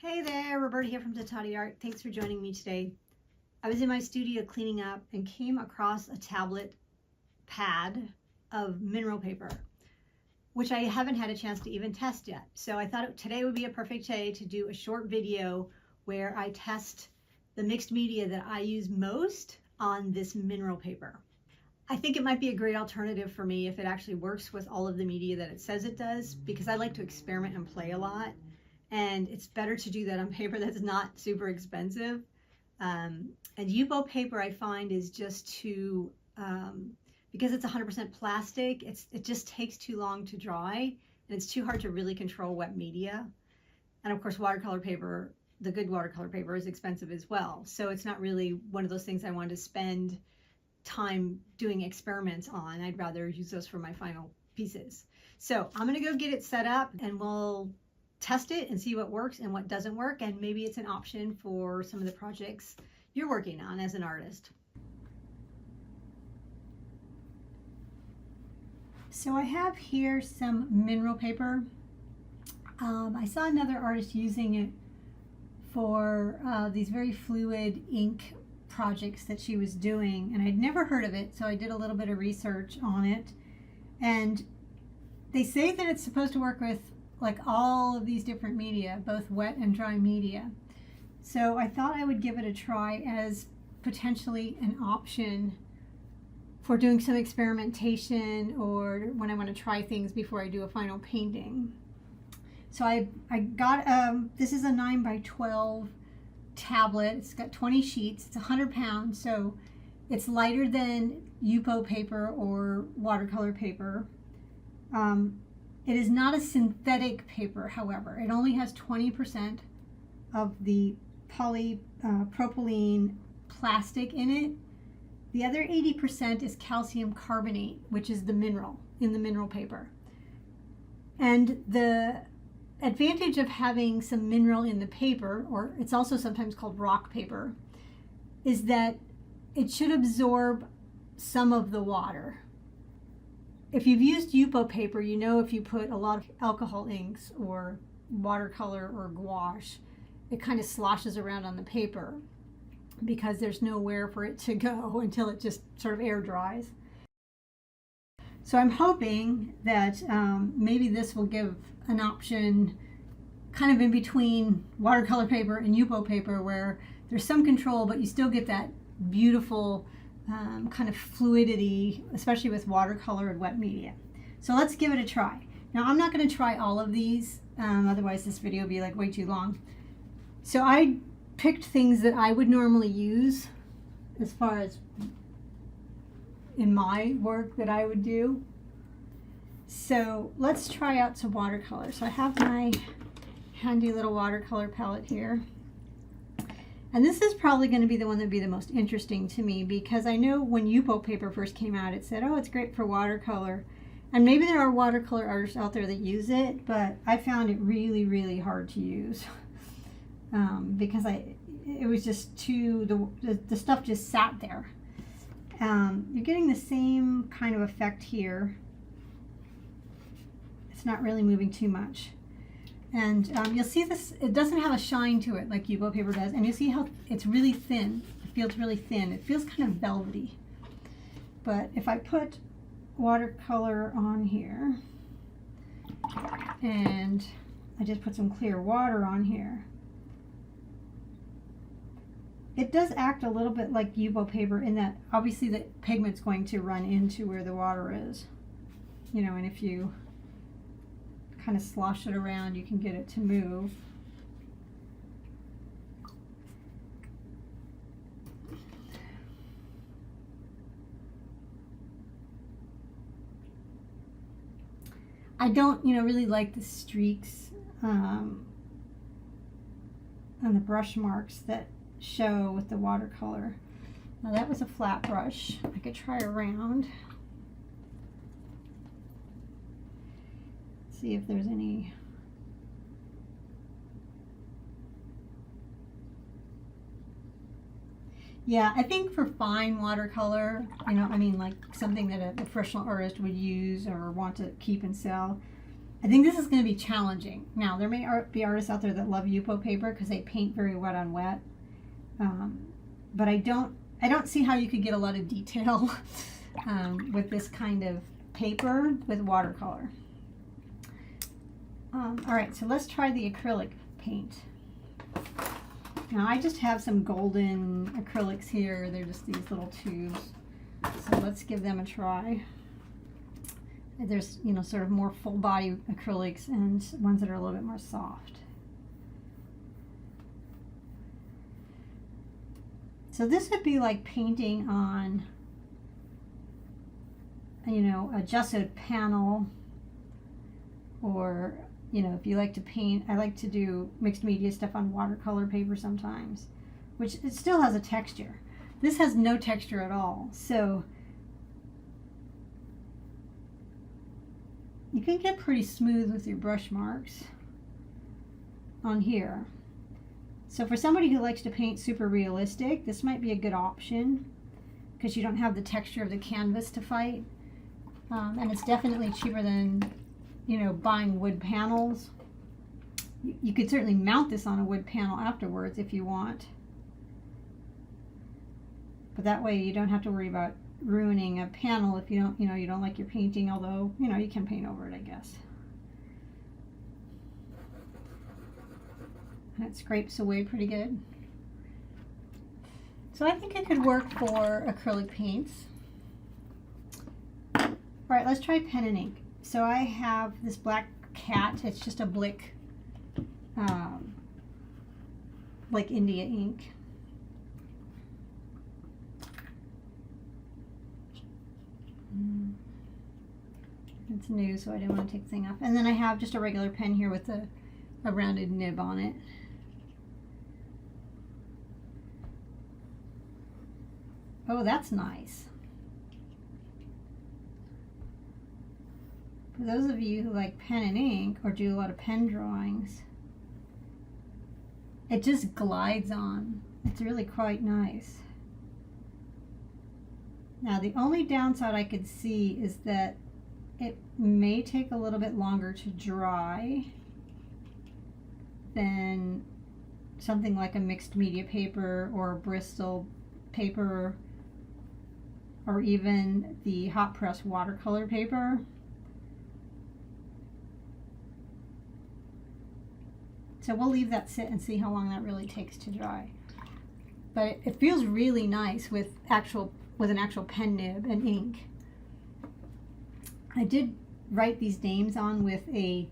Hey there, Roberta here from Tatati Art. Thanks for joining me today. I was in my studio cleaning up and came across a tablet pad of mineral paper, which I haven't had a chance to even test yet. So I thought today would be a perfect day to do a short video where I test the mixed media that I use most on this mineral paper. I think it might be a great alternative for me if it actually works with all of the media that it says it does, because I like to experiment and play a lot. And it's better to do that on paper that's not super expensive. And Yupo paper I find is just too, because it's 100% plastic, it just takes too long to dry, and it's too hard to really control wet media. And of course, watercolor paper, the good watercolor paper, is expensive as well. So it's not really one of those things I want to spend time doing experiments on. I'd rather use those for my final pieces. So I'm gonna go get it set up and we'll test it and see what works and what doesn't work, and maybe it's an option for some of the projects you're working on as an artist. So I have here some mineral paper. I saw another artist using it for these very fluid ink projects that she was doing, and I'd never heard of it, so I did a little bit of research on it. And they say that it's supposed to work with like all of these different media, both wet and dry media. So I thought I would give it a try as potentially an option for doing some experimentation or when I want to try things before I do a final painting. So I got, this is a 9x12 tablet. It's got 20 sheets. It's 100 pounds, so it's lighter than Yupo paper or watercolor paper. It is not a synthetic paper, however. It only has 20% of the polypropylene plastic in it. The other 80% is calcium carbonate, which is the mineral in the mineral paper. And the advantage of having some mineral in the paper, or it's also sometimes called rock paper, is that it should absorb some of the water. If you've used Yupo paper, you know if you put a lot of alcohol inks or watercolor or gouache, it kind of sloshes around on the paper because there's nowhere for it to go until it just sort of air dries. So I'm hoping that maybe this will give an option kind of in between watercolor paper and Yupo paper, where there's some control, but you still get that beautiful kind of fluidity, especially with watercolor and wet media. So let's give it a try. Now I'm not going to try all of these, otherwise this video would be like way too long. So I picked things that I would normally use as far as in my work that I would do. So let's try out some watercolor. So I have my handy little watercolor palette here. And this is probably going to be the one that would be the most interesting to me, because I know when Yupo paper first came out, it said, oh, it's great for watercolor. And maybe there are watercolor artists out there that use it, but I found it really, really hard to use because it was just too, the stuff just sat there. You're getting the same kind of effect here. It's not really moving too much. And you'll see this, it doesn't have a shine to it like Yupo paper does. And you see how it's really thin. It feels really thin. It feels kind of velvety. But if I put watercolor on here, and I just put some clear water on here, it does act a little bit like Yupo paper in that obviously the pigment's going to run into where the water is. You know, and if you kind of slosh it around, you can get it to move. I don't, really like the streaks and the brush marks that show with the watercolor. Now that was a flat brush. I could try around. See if there's any. Yeah, I think for fine watercolor, like something that a professional artist would use or want to keep and sell, I think this is going to be challenging. Now, there may be artists out there that love Yupo paper because they paint very wet on wet. But I don't see how you could get a lot of detail with this kind of paper with watercolor. All right, so let's try the acrylic paint. Now I just have some golden acrylics here. They're just these little tubes. So let's give them a try. There's, you know, sort of more full body acrylics and ones that are a little bit more soft. So this would be like painting on, you know, a gesso panel, or, you know, if you like to paint, I like to do mixed media stuff on watercolor paper sometimes, which it still has a texture. This has no texture at all, so you can get pretty smooth with your brush marks on here. So for somebody who likes to paint super realistic, this might be a good option because you don't have the texture of the canvas to fight. And it's definitely cheaper than, you know, buying wood panels. You could certainly mount this on a wood panel afterwards if you want. But that way you don't have to worry about ruining a panel if you don't, you know, you don't like your painting, although, you know, you can paint over it, I guess. And it scrapes away pretty good. So I think it could work for acrylic paints. All right, let's try pen and ink. So I have this black cat. It's just a Blick, like India ink. It's new, so I didn't want to take the thing off. And then I have just a regular pen here with a rounded nib on it. Oh, that's nice. For those of you who like pen and ink or do a lot of pen drawings, it just glides on. It's really quite nice. Now, the only downside I could see is that it may take a little bit longer to dry than something like a mixed media paper or a Bristol paper, or even the hot press watercolor paper. So we'll leave that sit and see how long that really takes to dry. But it feels really nice with an actual pen nib and ink. I did write these names on with a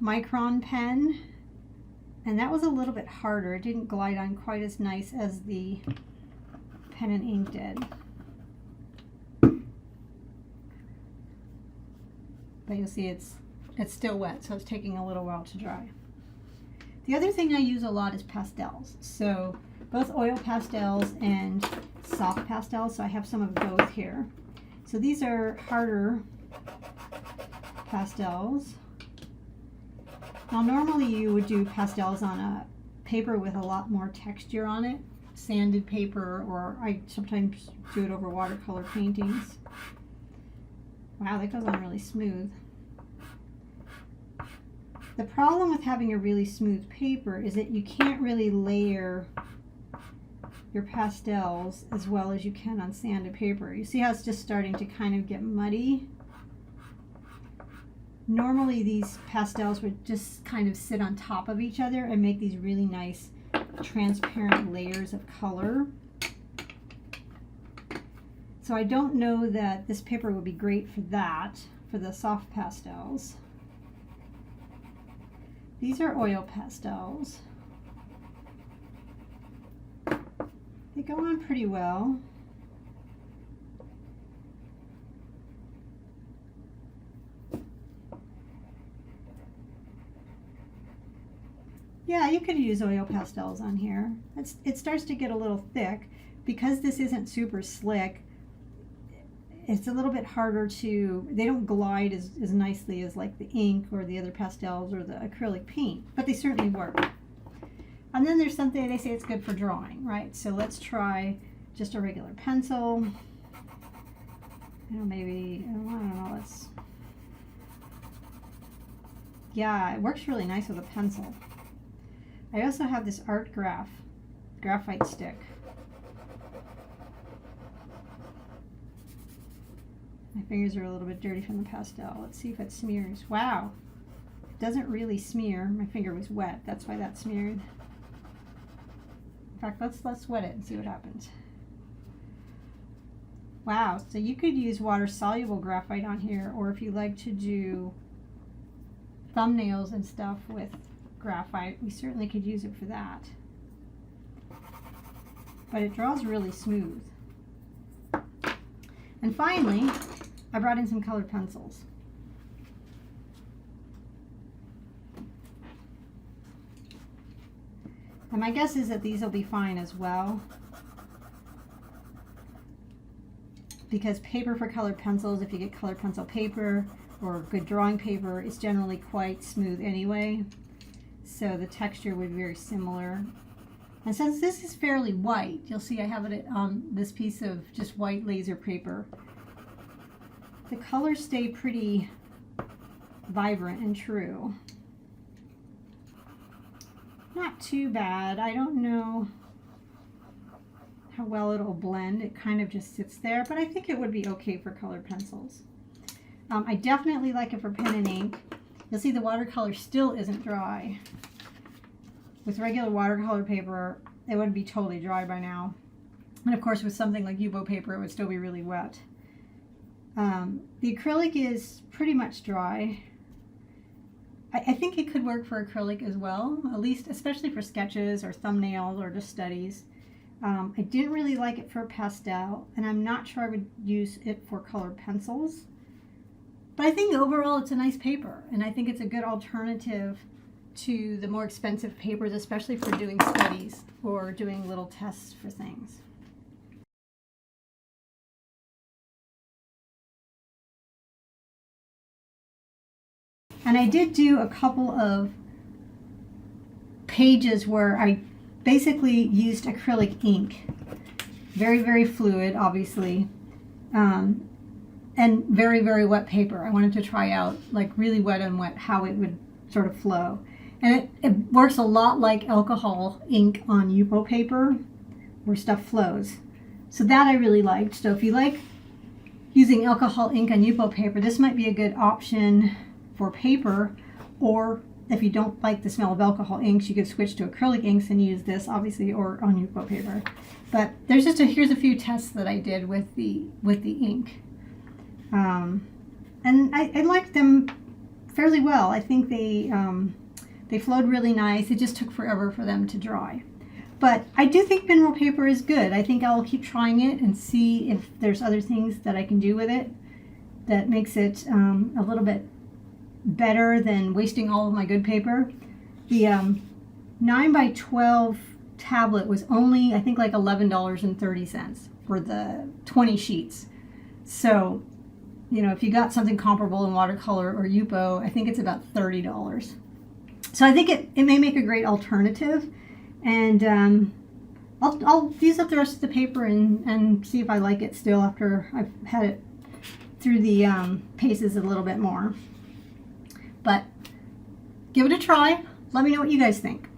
micron pen, and that was a little bit harder. It didn't glide on quite as nice as the pen and ink did. But you'll see it's still wet, so it's taking a little while to dry. The other thing I use a lot is pastels. So both oil pastels and soft pastels, so I have some of both here. So these are harder pastels. Now normally you would do pastels on a paper with a lot more texture on it, sanded paper, or I sometimes do it over watercolor paintings. Wow, that goes on really smooth. The problem with having a really smooth paper is that you can't really layer your pastels as well as you can on sanded paper. You see how it's just starting to kind of get muddy? Normally these pastels would just kind of sit on top of each other and make these really nice transparent layers of color. So I don't know that this paper would be great for that, for the soft pastels. These are oil pastels. They go on pretty well. Yeah, you could use oil pastels on here. It starts to get a little thick. Because this isn't super slick, it's a little bit harder to, they don't glide as nicely as like the ink or the other pastels or the acrylic paint, but they certainly work. And then there's something, they say it's good for drawing, right? So let's try just a regular pencil. You know, maybe, I don't know, let's yeah, it works really nice with a pencil. I also have this art graphite stick. My fingers are a little bit dirty from the pastel. Let's see if it smears. Wow, it doesn't really smear. My finger was wet, that's why that smeared. In fact, let's wet it and see what happens. Wow, so you could use water-soluble graphite on here, or if you like to do thumbnails and stuff with graphite, we certainly could use it for that. But it draws really smooth. And finally, I brought in some colored pencils. And my guess is that these will be fine as well, because paper for colored pencils, if you get colored pencil paper or good drawing paper, is generally quite smooth anyway. So the texture would be very similar. And since this is fairly white, you'll see I have it on this piece of just white laser paper. The colors stay pretty vibrant and true. Not too bad. I don't know how well it'll blend. It kind of just sits there, but I think it would be okay for colored pencils. I definitely like it for pen and ink. You'll see the watercolor still isn't dry. With regular watercolor paper, it would be totally dry by now. And of course, with something like Yupo paper, it would still be really wet. The acrylic is pretty much dry. I think it could work for acrylic as well, at least especially for sketches or thumbnails or just studies. I didn't really like it for pastel, and I'm not sure I would use it for colored pencils. But I think overall it's a nice paper, and I think it's a good alternative to the more expensive papers, especially for doing studies or doing little tests for things. And I did do a couple of pages where I basically used acrylic ink. Very, very fluid, obviously. And very, very wet paper. I wanted to try out, like really wet and wet, how it would sort of flow. And it works a lot like alcohol ink on Yupo paper, where stuff flows. So that I really liked. So if you like using alcohol ink on Yupo paper, this might be a good option for paper. Or if you don't like the smell of alcohol inks, you could switch to acrylic inks and use this, obviously, or on Yupo paper. But there's just here's a few tests that I did with the ink. And I liked them fairly well. I think they flowed really nice. It just took forever for them to dry. But I do think mineral paper is good. I think I'll keep trying it and see if there's other things that I can do with it that makes it a little bit better than wasting all of my good paper. The 9x12 tablet was only, I think, like $11.30 for the 20 sheets. So, you know, if you got something comparable in watercolor or Yupo, I think it's about $30. So I think it may make a great alternative, and I'll use up the rest of the paper and see if I like it still after I've had it through the paces a little bit more. But give it a try. Let me know what you guys think.